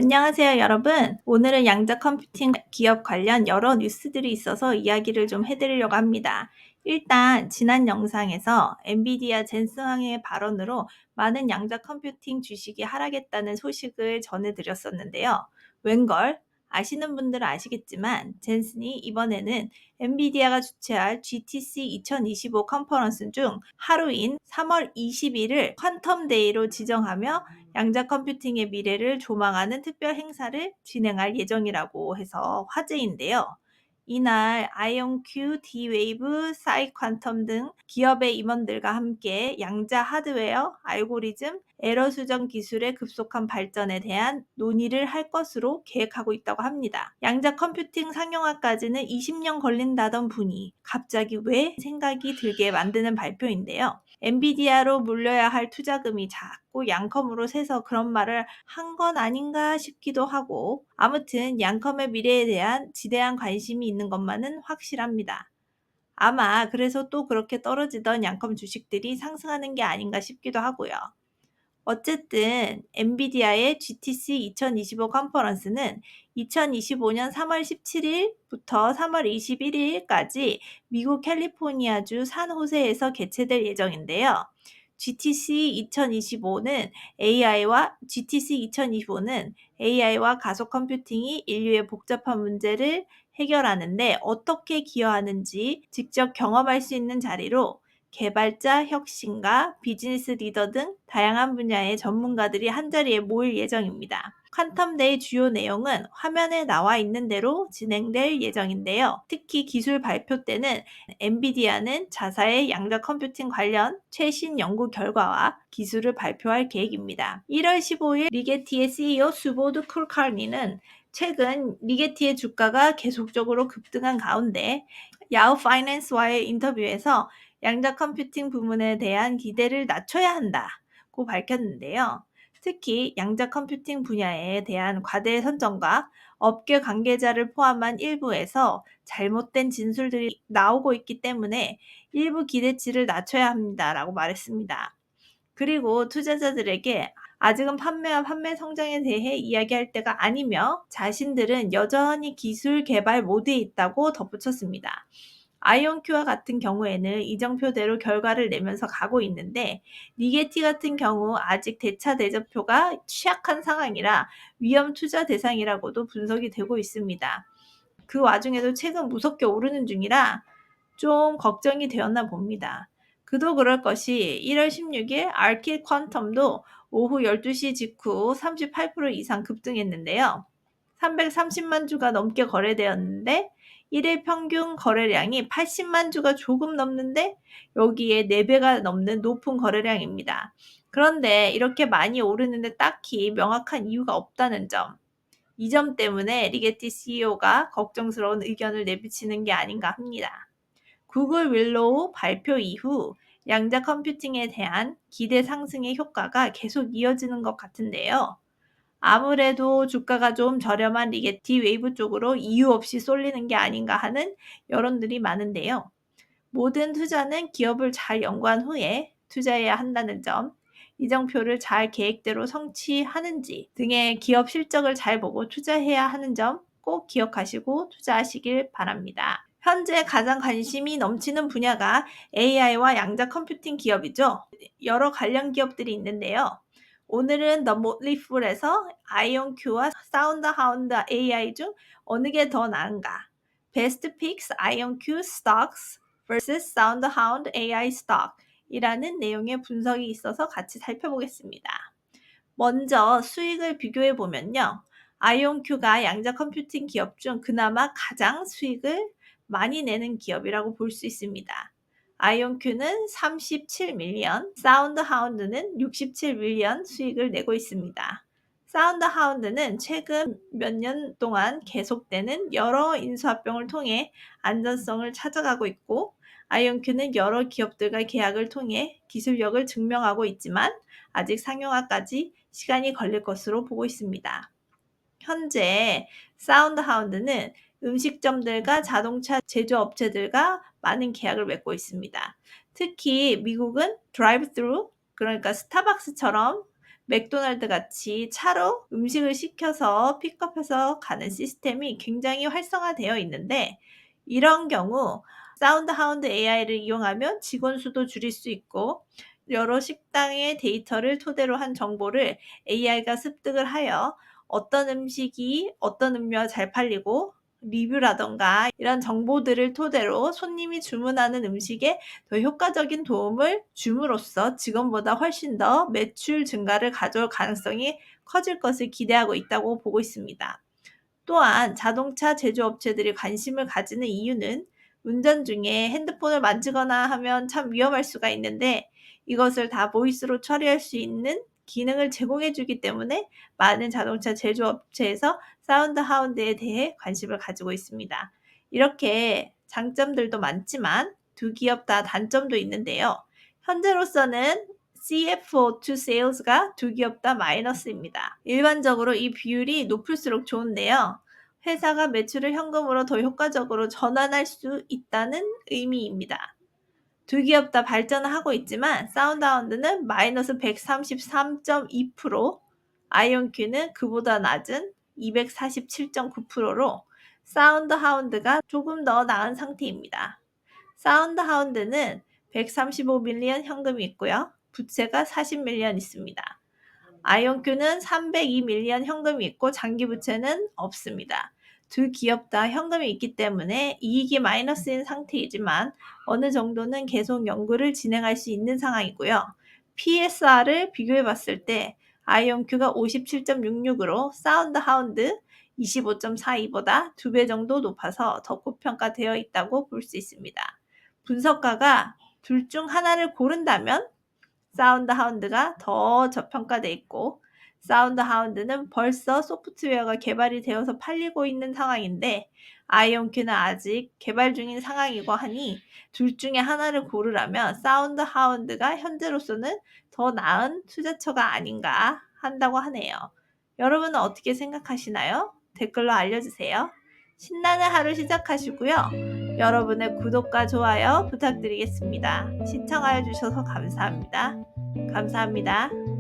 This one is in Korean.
안녕하세요, 여러분. 오늘은 양자 컴퓨팅 기업 관련 여러 뉴스들이 있어서 이야기를 좀 해드리려고 합니다. 일단 지난 영상에서 엔비디아 젠슨 황의 발언으로 많은 양자 컴퓨팅 주식이 하락했다는 소식을 전해드렸었는데요. 웬걸? 아시는 분들은 아시겠지만 젠슨이 이번에는 엔비디아가 주최할 GTC 2025 컨퍼런스 중 하루인 3월 20일을 퀀텀 데이로 지정하며 양자 컴퓨팅의 미래를 조망하는 특별 행사를 진행할 예정이라고 해서 화제인데요. 이날 아이온큐, D-Wave, 사이퀀텀 등 기업의 임원들과 함께 양자 하드웨어, 알고리즘, 에러 수정 기술의 급속한 발전에 대한 논의를 할 것으로 계획하고 있다고 합니다. 양자 컴퓨팅 상용화까지는 20년 걸린다던 분이 갑자기 왜 생각이 들게 만드는 발표인데요. 엔비디아로 물려야 할 투자금이 자꾸 양컴으로 새서 그런 말을 한 건 아닌가 싶기도 하고, 아무튼 양컴의 미래에 대한 지대한 관심이 있는 것만은 확실합니다. 아마 그래서 또 그렇게 떨어지던 양컴 주식들이 상승하는 게 아닌가 싶기도 하고요. 어쨌든 엔비디아의 GTC 2025 컨퍼런스는 2025년 3월 17일부터 3월 21일까지 미국 캘리포니아주 산호세에서 개최될 예정인데요. GTC 2025는 AI와 가속 컴퓨팅이 인류의 복잡한 문제를 해결하는데 어떻게 기여하는지 직접 경험할 수 있는 자리로 개발자, 혁신가, 비즈니스 리더 등 다양한 분야의 전문가들이 한자리에 모일 예정입니다. 퀀텀데이 주요 내용은 화면에 나와 있는 대로 진행될 예정인데요. 특히 기술 발표 때는 엔비디아는 자사의 양자 컴퓨팅 관련 최신 연구 결과와 기술을 발표할 계획입니다. 1월 15일 리게티의 CEO 수보드 쿨카니는 최근 리게티의 주가가 계속적으로 급등한 가운데 야후 파이낸스와의 인터뷰에서 양자 컴퓨팅 부문에 대한 기대를 낮춰야 한다고 밝혔는데요. 특히 양자 컴퓨팅 분야에 대한 과대 선정과 업계 관계자를 포함한 일부에서 잘못된 진술들이 나오고 있기 때문에 일부 기대치를 낮춰야 합니다라고 말했습니다. 그리고 투자자들에게 아직은 판매와 판매 성장에 대해 이야기할 때가 아니며 자신들은 여전히 기술 개발 모드에 있다고 덧붙였습니다. 아이온큐와 같은 경우에는 이정표대로 결과를 내면서 가고 있는데 리게티 같은 경우 아직 대차 대조표가 취약한 상황이라 위험 투자 대상이라고도 분석이 되고 있습니다. 그 와중에도 최근 무섭게 오르는 중이라 좀 걱정이 되었나 봅니다. 그도 그럴 것이 1월 16일 알킬 퀀텀도 오후 12시 직후 38% 이상 급등했는데요. 330만 주가 넘게 거래되었는데 1일 평균 거래량이 80만 주가 조금 넘는데 여기에 4배가 넘는 높은 거래량입니다. 그런데 이렇게 많이 오르는데 딱히 명확한 이유가 없다는 점. 이 점 때문에 리게티 CEO가 걱정스러운 의견을 내비치는 게 아닌가 합니다. 구글 윌로우 발표 이후 양자 컴퓨팅에 대한 기대 상승의 효과가 계속 이어지는 것 같은데요. 아무래도 주가가 좀 저렴한 리게티 웨이브 쪽으로 이유 없이 쏠리는 게 아닌가 하는 여론들이 많은데요. 모든 투자는 기업을 잘 연구한 후에 투자해야 한다는 점, 이정표를 잘 계획대로 성취하는지 등의 기업 실적을 잘 보고 투자해야 하는 점 꼭 기억하시고 투자하시길 바랍니다. 현재 가장 관심이 넘치는 분야가 AI와 양자 컴퓨팅 기업이죠. 여러 관련 기업들이 있는데요. 오늘은 The Motley Fool에서 아이온큐와 사운드 하운드 AI 중 어느 게 더 나은가? Best Picks IonQ Stocks vs SoundHound AI Stock 이라는 내용의 분석이 있어서 같이 살펴보겠습니다. 먼저 수익을 비교해 보면요. 아이온큐가 양자 컴퓨팅 기업 중 그나마 가장 수익을 많이 내는 기업이라고 볼 수 있습니다. 아이온큐는 37밀리언, 사운드하운드는 67밀리언 수익을 내고 있습니다. 사운드하운드는 최근 몇 년 동안 계속되는 여러 인수합병을 통해 안전성을 찾아가고 있고, 아이온큐는 여러 기업들과 계약을 통해 기술력을 증명하고 있지만 아직 상용화까지 시간이 걸릴 것으로 보고 있습니다. 현재 사운드하운드는 음식점들과 자동차 제조업체들과 많은 계약을 맺고 있습니다. 특히 미국은 드라이브 스루, 그러니까 스타벅스처럼 맥도날드 같이 차로 음식을 시켜서 픽업해서 가는 시스템이 굉장히 활성화되어 있는데, 이런 경우 사운드 하운드 AI를 이용하면 직원 수도 줄일 수 있고, 여러 식당의 데이터를 토대로 한 정보를 AI가 습득을 하여 어떤 음식이 어떤 음료가 잘 팔리고, 리뷰라던가 이런 정보들을 토대로 손님이 주문하는 음식에 더 효과적인 도움을 줌으로써 직원보다 훨씬 더 매출 증가를 가져올 가능성이 커질 것을 기대하고 있다고 보고 있습니다. 또한 자동차 제조업체들이 관심을 가지는 이유는, 운전 중에 핸드폰을 만지거나 하면 참 위험할 수가 있는데, 이것을 다 보이스로 처리할 수 있는 기능을 제공해 주기 때문에 많은 자동차 제조업체에서 사운드 하운드에 대해 관심을 가지고 있습니다. 이렇게 장점들도 많지만 두 기업 다 단점도 있는데요. 현재로서는 CFO to sales가 두 기업 다 마이너스입니다. 일반적으로 이 비율이 높을수록 좋은데요. 회사가 매출을 현금으로 더 효과적으로 전환할 수 있다는 의미입니다. 두 기업 다 발전을 하고 있지만 사운드하운드는 마이너스 133.2%, 아이온큐는 그보다 낮은 247.9%로 사운드하운드가 조금 더 나은 상태입니다. 사운드하운드는 135밀리언 현금이 있고요. 부채가 40밀리언 있습니다. 아이온큐는 302밀리언 현금이 있고 장기 부채는 없습니다. 두 기업 다 현금이 있기 때문에 이익이 마이너스인 상태이지만 어느 정도는 계속 연구를 진행할 수 있는 상황이고요. PSR을 비교해 봤을 때 아이온큐가 57.66으로 사운드 하운드 25.42보다 2배 정도 높아서 더 고평가되어 있다고 볼 수 있습니다. 분석가가 둘 중 하나를 고른다면 사운드 하운드가 더 저평가돼 있고, 사운드 하운드는 벌써 소프트웨어가 개발이 되어서 팔리고 있는 상황인데 아이온큐는 아직 개발 중인 상황이고 하니, 둘 중에 하나를 고르라면 사운드 하운드가 현재로서는 더 나은 투자처가 아닌가 한다고 하네요. 여러분은 어떻게 생각하시나요? 댓글로 알려주세요. 신나는 하루 시작하시고요. 여러분의 구독과 좋아요 부탁드리겠습니다. 시청하여 주셔서 감사합니다. 감사합니다.